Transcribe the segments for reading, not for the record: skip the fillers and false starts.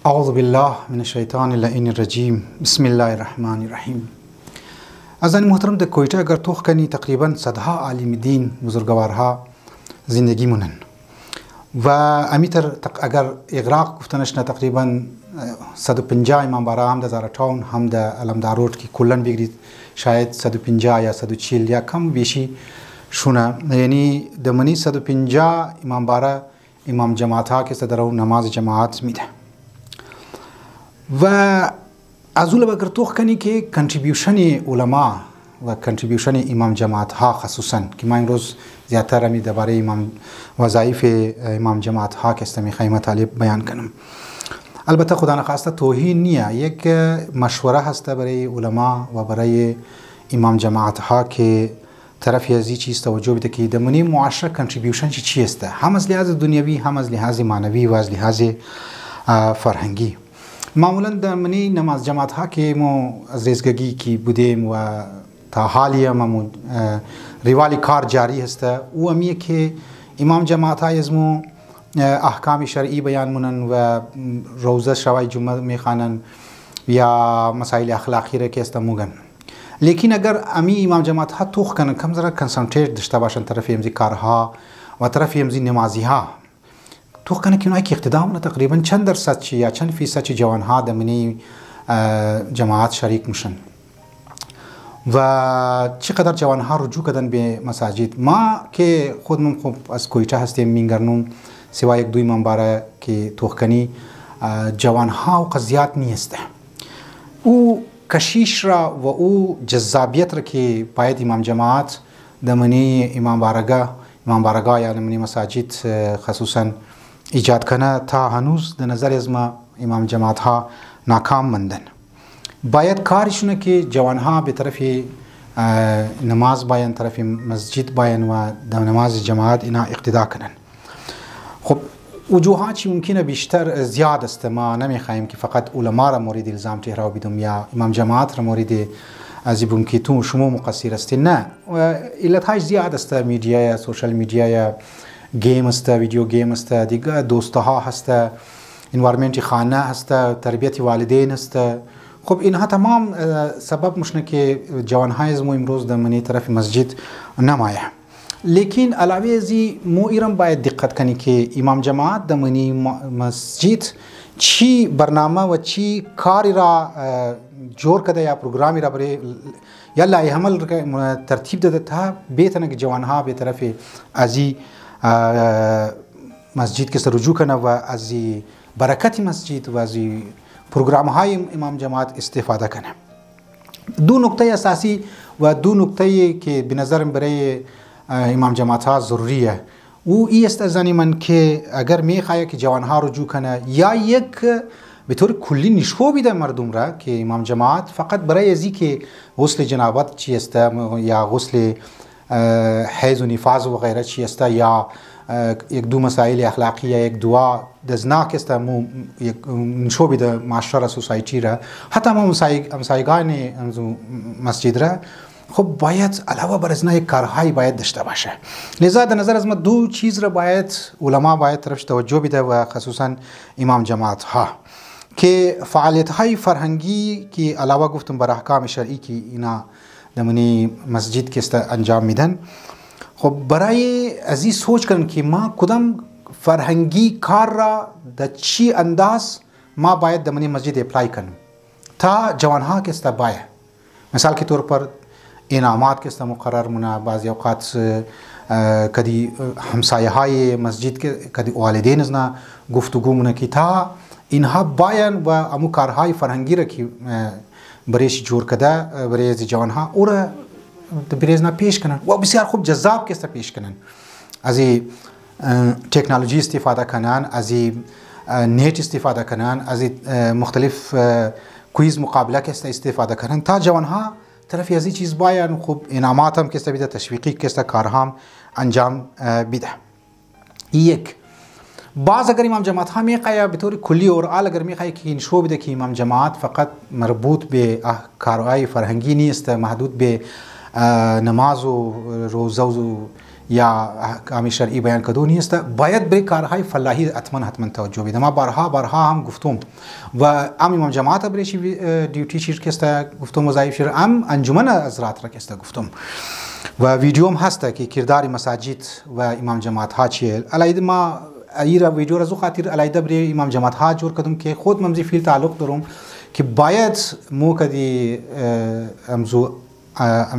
اعوذ بالله من الشیطان اللعین الرجیم. بسم الله الرحمن الرحیم. عزیزان محترم، در کویته اگر توخ کنی تقریبا صدها عالم دین بزرگوارها زندگی مونن و امیتر اگر اغراق گفتنش نه تقریبا 150 امام بارا هم در زارتاون هم در علمداروت که کلن بگیرید شاید 150 یا 140 یا کم بیشی شونه، یعنی دمنی 150 امام بارا امام جماعت ها که در نماز جماعت میده و از اول اگر توخ کنی که کنتریبیوشن علما و کنتریبیوشن امام جماعت ها خصوصا که ما امروز زیادتر می درباره امام وظایف امام جماعت ها که است میخوایم مطالب بیان کنم. البته خدا نخواسته توهین نیه، یک مشوره هست برای علما و برای امام جماعت ها که طرف ازی چیز توجه بده که دمنی معاشره کنتریبیوشن چی است، هم از لحاظ دنیوی هم از لحاظ معنوی و از لحاظ فرهنگی. معمولا در منی نماز جماعت ها که ما از رزگگی کی بودیم و تا حالی ما روالی کار جاری هست او امیه که امام جماعت های از مو احکام شرعی بیان منن و روزه شوای جمعه میخوانن یا مسائل اخلاقی را که است موگن، لیکن اگر امی امام جماعت ها توخ کنن کم ذره کنسانتریت داشته باشن طرف امزی کارها و طرف امزی نمازی ها توخ کنه که اونایی که اقتدا مونه تقریبا چند درصد چی یا چند فیصد چی جوان ها دمنی جماعت شریک میشن و چقدر جوان ها رجوع کردن به مساجد. ما که خودمون خوب از کویته هستیم مینگرنم سوا یک دو امام باره که توخ کنی جوان ها و قضیات نیسته او کشیش را و او جذابیت را که باید امام جماعت دمنی امام بارگاه یا دمنی مساجد خصوصا ایجاد کنه تا هنوز در نظر از ما امام جماعت ها ناکام مندن. باید کارشونه که جوان ها به طرف نماز باین، طرف مسجد باین و در نماز جماعت اینا اقتدا کنن. خب وجوهات چی ممکنه بیشتر زیاد است، ما نمیخوایم که فقط علما را مورد الزام تهرا بدم یا امام جماعت را مورد از بون که تو شما مقصر است، نه، علت هاش زیاد است، میدیا یا سوشال میدیا یا گیم است، ویدیو گیم است، دیگه دوستها هست، انوایرمنت خانه هست، تربیت والدین است. خب اینها تمام سبب مشنه که جوان های از مو امروز در منی طرف مسجد نمایه. لیکن علاوه ازی مو ایرم باید دقت کنی که امام جماعت در منی مسجد چی برنامه و چی کاری را جور کده یا پروگرامی را برای یا لایحه عمل ترتیب داده تا بهتره که جوان ها به طرف ازی مسجد که رجوع کنه و از برکت مسجد و از پروگرام های امام جماعت استفاده کنه. دو نکته اساسی و دو نکته که به نظرم برای امام جماعت ها ضروریه او ای است از من که اگر میخواه که جوان ها رجوع کنه یا یک به طور کلی نشو بیده مردم را که امام جماعت فقط برای ازی که غسل جنابت چی است یا غسل حیض و نفاس و غیره چی است یا یک دو مسائل اخلاقی یا یک دعا دزناک است یک نشو بیده معاشره سوسایتی را حتی ما همسایگان مسجد را خب باید علاوه بر از نه یک کارهایی باید داشته باشه. لذا در نظر از ما دو چیز را باید علما باید طرفش توجه بیده و خصوصا امام جماعت ها که فعالیت های فرهنگی که علاوه گفتم بر احکام شرعی که اینا دمنی مسجد که است انجام میدن، خب برای ازی سوچ کنن که ما کدام فرهنگی کار را در چی انداز ما باید دمنی مسجد اپلای کنیم تا جوان ها که است باید مثال کے طور پر انعامات که است مقرر مونه، بعضی اوقات کدی همسایه های مسجد که کدی والدین از نه گفتگو مونه که تا اینها باید و امو کارهای فرهنگی را که برایش جور کده برای از جوان ها او را بریزنا پیش کنن و بسیار خوب جذاب که است پیش کنن، از تکنولوژی استفاده کنن، از نیت استفاده کنن، از مختلف کویز مقابله که است استفاده کنن تا جوان ها طرفی از این چیز باید خوب انعامات هم که است بیده، تشویقی که است کارها هم انجام بیده. یک بعض اگر امام جماعت ها میخواه به طور کلی اور آل اگر میخواه که این شو بیده که امام جماعت فقط مربوط به کارهای فرهنگی نیست، محدود به نماز و روزه و یا احکام شرعی بیان کردن است، باید به کارهای فلاحی حتما توجه بده. ما بارها هم گفتم و امام جماعت برایشی دیوتی شیر که است گفتم وظایف شیر، انجمن حضرات را که است گفتم و ویدیو هم هست که کردار مساجد و امام جماعت ها چیه. علیه ما ایرا ویدیو را زو خاطر علیه بر امام جماعت ها جور کردم که خود ممزی فیل تعلق دارم که باید مو کدی امزو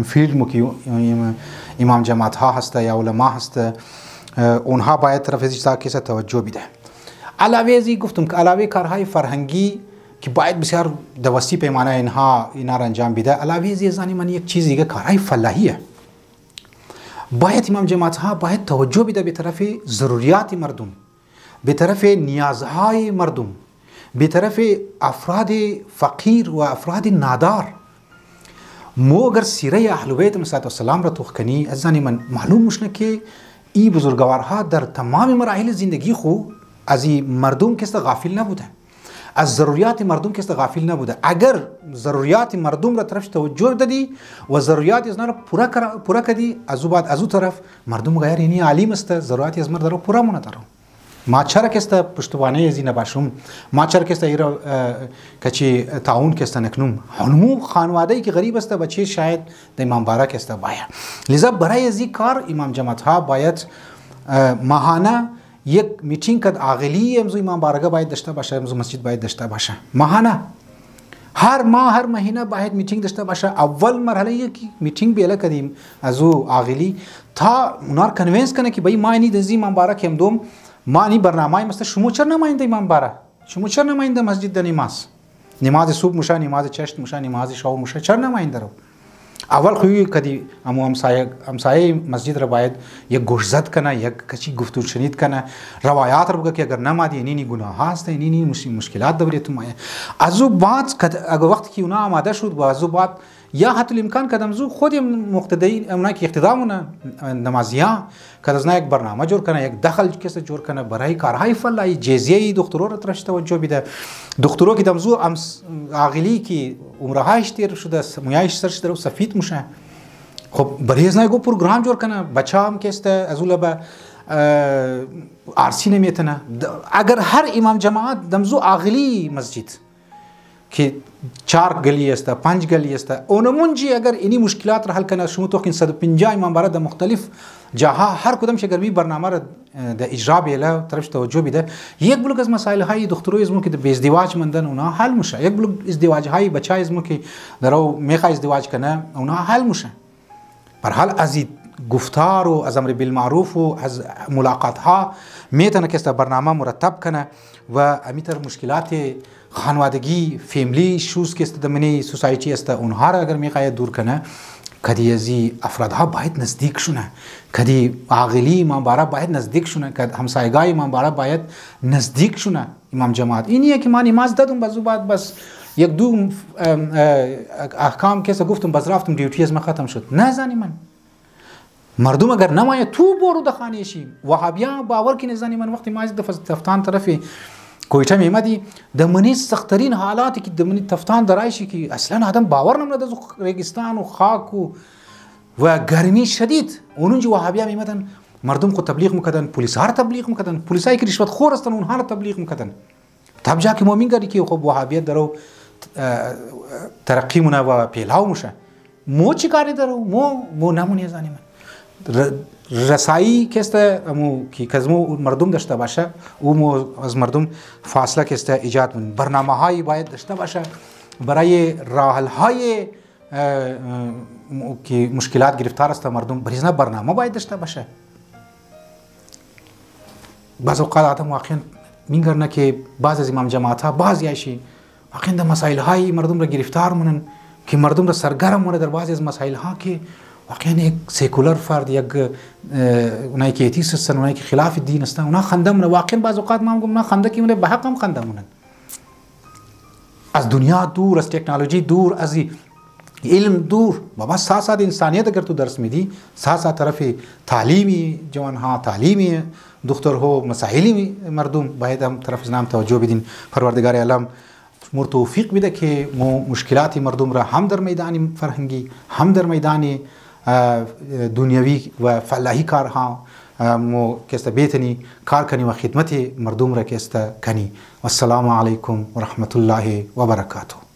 فیلد مو که امام جماعت ها هست یا علما هست، اونها باید طرف ازش کیسه توجه بده. علاوه ازی گفتم که علاوه کارهای فرهنگی که باید بسیار دوستی پیمانه اینها را انجام بده، علاوه ازی زنی من یک چیزی که کارهای فلاحیه، باید امام جماعت ها باید توجه بده به طرف ضروریات مردم، به طرف نیازهای مردم، به طرف افراد فقیر و افراد نادار. مو اگر سیره اهل بیت علیهم السلام را توخ کنی از زنی من معلوم مشنه که این بزرگوارها در تمام مراحل زندگی خو از مردم کس غافل نبوده، از ضروریات مردم کس غافل نبوده. اگر ضروریات مردم را طرف توجه دادی و ضروریات از را پورا کردی، از او طرف مردم غیر یعنی عالم است، ضروریات از مرد را پورا مونه دارم. ما چرا کسته پشتوانه ازی نباشم، ما چرا کسته ایرا کچی تعاون کسته نکنم. هنمو خانواده که غریب است بچه شاید در امام بارا کسته باید. لذا برای ازی کار امام جماعت ها باید ماهانه یک میتینگ کد عاقلی امزو امام بارگاه باید داشته باشه، امزو مسجد باید داشته باشه. ماهانه هر ماه هر مهینه باید میتینگ داشته باشه. اول مرحله یکی میتینگ بیاله کدیم ازو عاقلی تا اونار کنوینس کنه که بای ما اینی دزی امام بارا کم دوم ما این برنامه مثلا شما چرا نماینده امام بارا، شما چرا نماینده مسجد در نماز صبح مشه، نماز چشت مشه، نماز شام مشه، چرا نماینده رو اول خوی کدی امو همسایه مسجد را باید یک گوشزد کنه، یک کچی گفتگو شنید کنه، روایات رو بگه که اگر نمادی اینی گناه هست، اینی مشکلات داره تو مایه. ازو بعد اگر وقتی که اونا آماده شد و ازو بعد یا حتی الامکان کدام زو خود مقتدی اونا که اقتدامونه نمازیا کدازنا یک برنامه جور کنه، یک دخل کیسه جور کنه برای کارهای فلاحی. جزیه دکترا را طرفش توجه بده. دکترا که دمزو عاقلی که عمرهایش تیر شده مویایش سر شده و سفید میشه، خب برای از نگو پروگرام جور کنه. بچه هم که است از اول به عرسی نمیتونه. اگر هر امام جماعت دمزو عاقلی مسجد که 4 گلی است 5 گلی است اونمونجی اگر اینی مشکلات را حل کنه، شما تو 150 امام بارا در مختلف جاها هر کدام شگرمی برنامه را در اجرا بیله طرفش توجه بده، یک بلوک از مسائل های دخترای ازمو که به ازدواج مندن اونها حل میشه، یک بلوک ازدواج های بچای ازمو که درو میخواد ازدواج کنه اونها حل میشه. بر حال از گفتار و از امر بالمعروف و از ملاقات ها میتونه که برنامه مرتب کنه و امیتر مشکلات خانوادگی فیملی شوز که است دمنی سوسایتی است اونها را اگر میخواد دور کنه، کدی ازی افرادها باید نزدیک شونه، کدی عاقلی امام بارا باید نزدیک شونه، کد همسایگای امام بارا باید نزدیک شونه. امام جماعت اینیه که من نماز دادم بازو بعد بس یک دو احکام که گفتم باز رفتم دیوتی از ما ختم شد. نه زنی من مردم اگر نمایه تو برو دخانیشی وهابیان باور کنه زنی من وقتی ما از تفتان طرفی کویته میمدی دمنی سخترین حالاتی که دمنی تفتان درایشی که اصلا آدم باور نمیده از ریگستان و خاک و گرمی شدید اونجا وهابیا میمدن مردم کو تبلیغ میکردن، پلیس ها تبلیغ میکردن، پلیسایی که رشوت خور هستن اونها را تبلیغ میکردن. تب جا که مؤمن گری که خب وهابیت درو ترقی مونه و پیلاو میشه. مو چی کاری درو مو نمونی زنی من رسایی که است امو که کزمو مردم داشته باشه او از مردم فاصله که است ایجاد من برنامه هایی باید داشته باشه برای راه های که مشکلات گرفتار است مردم بریزنه برنامه باید داشته باشه. بعض اوقات آدم واقعا میگرنه که بعض از امام جماعت ها بعضی ایشی واقعا در مسائل های مردم را گرفتار مونن که مردم را سرگرم مونه در بعضی از مسائل ها که واقعا یک سیکولر فرد یک اونایی که ایتیست هستن اونایی که خلاف دین هستن اونا خنده مونه. واقعا بعض اوقات ما میگم نه خنده کی مونه به حق هم خنده مونن. از دنیا دور، از تکنولوژی دور، از علم دور. بابا ساعت انسانیت اگر تو درس میدی ساعت طرف تعلیمی جوان ها، تعلیمی دختر ها، مسائلی مردم باید هم طرف نام توجه بدین. پروردگار عالم مر توفیق بده که مشکلات مردم را هم در میدان فرهنگی هم در میدان دنیوی و فلاحی کارها مو که است بیتنی کار کنی و خدمت مردم را که است کنی. و السلام علیکم و رحمت الله و برکاته.